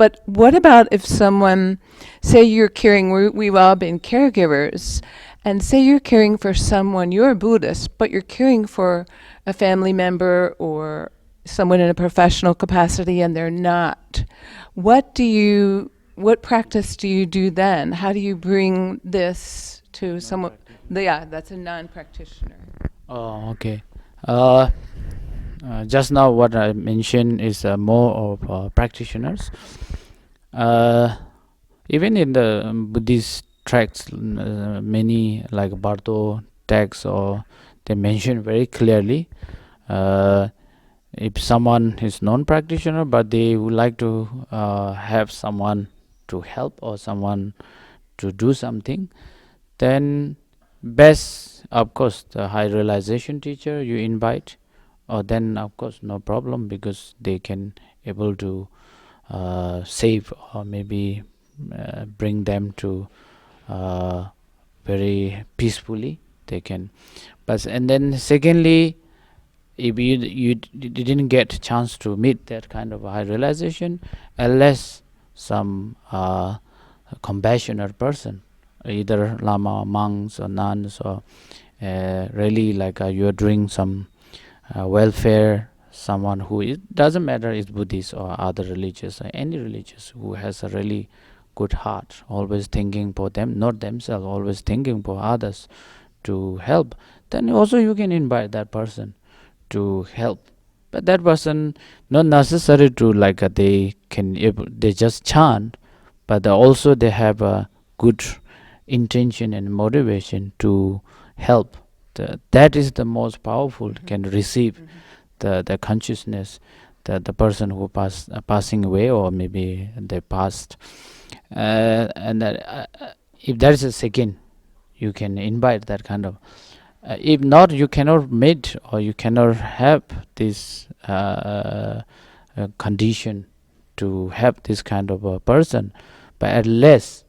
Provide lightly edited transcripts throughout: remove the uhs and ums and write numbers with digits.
But what about if someone, say you're caring, we've all been caregivers, and say you're caring for someone, you're a Buddhist, but you're caring for a family member or someone in a professional capacity and they're not. What practice do you do then? How do you bring this to someone? Yeah, that's a non-practitioner. Oh, okay. Uh, just now, what I mentioned is more of practitioners. Uh, Even in the Buddhist tracts, many like Bardo texts, or they mention very clearly. Uh, if someone is non-practitioner, but they would like to have someone to help or someone to do something, then best, of course, the high realization teacher you invite, or then of course no problem, because they can able to save or maybe bring them to very peacefully they can. But and then secondly, if you didn't get a chance to meet that kind of high realization, unless some compassionate person, either lama, monks, or nuns, or really like you're doing some welfare, someone who, it doesn't matter is Buddhist or other religious or any religious, who has a really good heart, always thinking for them, not themselves, always thinking for others to help, then also you can invite that person to help. But that person not necessary to like they can they just chant, but also they have a good intention and motivation to help. That is the most powerful, can receive the consciousness, the person who passing away, or maybe they passed. And if there is a second, you can invite that kind of. If not, you cannot meet or you cannot have this condition to have this kind of a person. But at least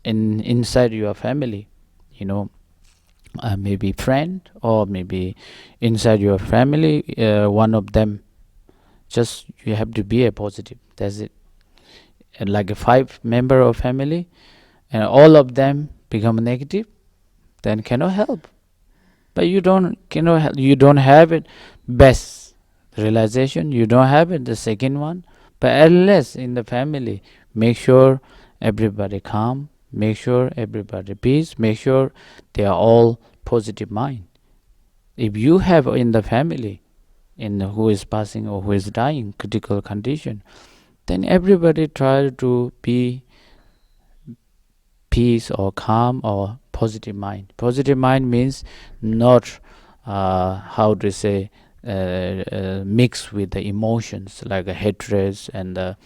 inside your family, you know, maybe friend, or maybe inside your family, one of them, just you have to be a positive, that's it. And like a 5 member of family and all of them become negative, then cannot help. But you don't cannot help, you don't have it best realization, you don't have it the second one. But at least in the family, make sure everybody calm, make sure everybody peace, make sure they are all positive mind. If you have in the family, in who is passing or who is dying critical condition, then everybody try to be peace or calm or positive mind. Positive mind means not how to say mix with the emotions like hatreds and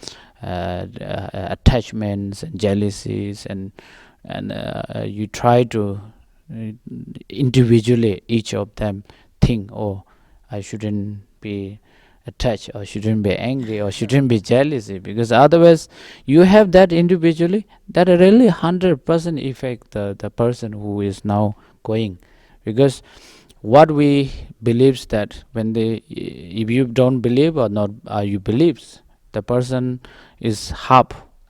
attachments and jealousies, and you try to uh, individually each of them think, oh, I shouldn't be attached or shouldn't be angry or shouldn't be jealousy, because otherwise you have that individually, that really 100% affect the person who is now going. Because what we believes that when they, if you don't believe or not, you believes the person is half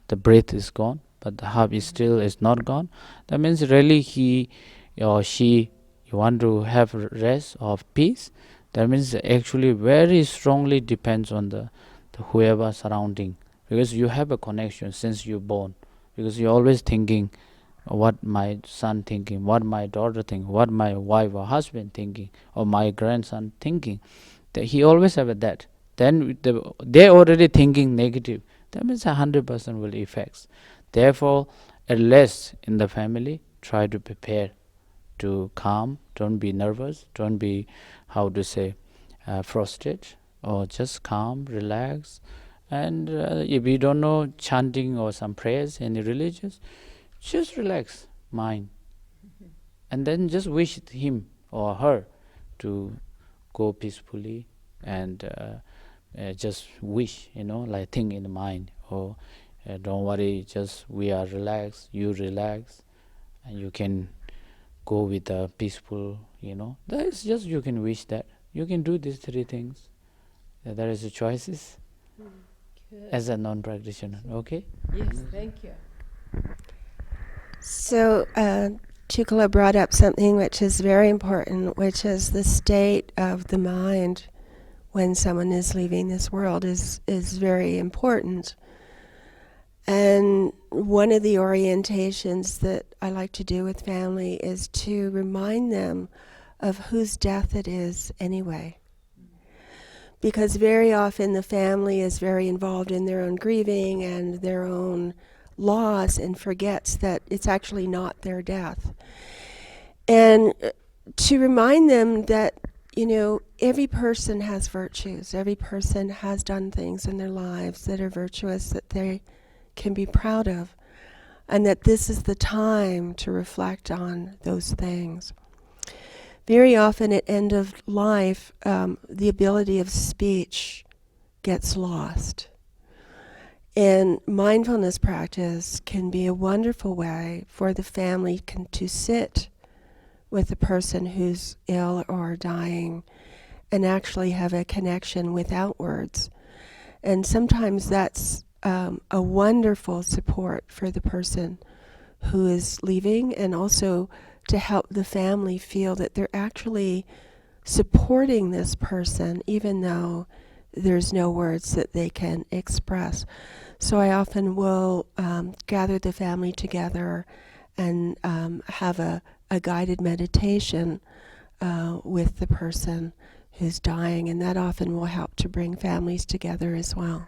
the breath is gone, but the half is still is not gone. That means really he or she, you want to have rest of peace. That means actually very strongly depends on the whoever surrounding, because you have a connection since you're born, because you're always thinking what my son thinking, what my daughter thinking, what my wife or husband thinking, or my grandson thinking. That he always have that. Then they already thinking negative. That means 100% will affects. Therefore, at least in the family, try to prepare to calm. Don't be nervous. Don't be, how to say, frustrated. Or just calm, relax. And if you don't know chanting or some prayers, any religious, just relax mind, and then just wish him or her to go peacefully, and just wish, like think in the mind, or don't worry, just we are relaxed, you relax, and you can go with a peaceful, that is just you can wish that you can do these 3 things. There is a choices. as a non-practitioner. Okay. Yes, thank you. So, Chukala brought up something which is very important, which is the state of the mind when someone is leaving this world is very important. And one of the orientations that I like to do with family is to remind them of whose death it is anyway. Because very often the family is very involved in their own grieving and their own loss and forgets that it's actually not their death. And to remind them that, every person has virtues. Every person has done things in their lives that are virtuous, that they can be proud of. And that this is the time to reflect on those things. Very often at end of life, the ability of speech gets lost. And mindfulness practice can be a wonderful way for the family to sit with the person who's ill or dying and actually have a connection without words. And sometimes that's a wonderful support for the person who is leaving, and also to help the family feel that they're actually supporting this person even though there's no words that they can express. So I often will gather the family together and have a guided meditation with the person who's dying, and that often will help to bring families together as well.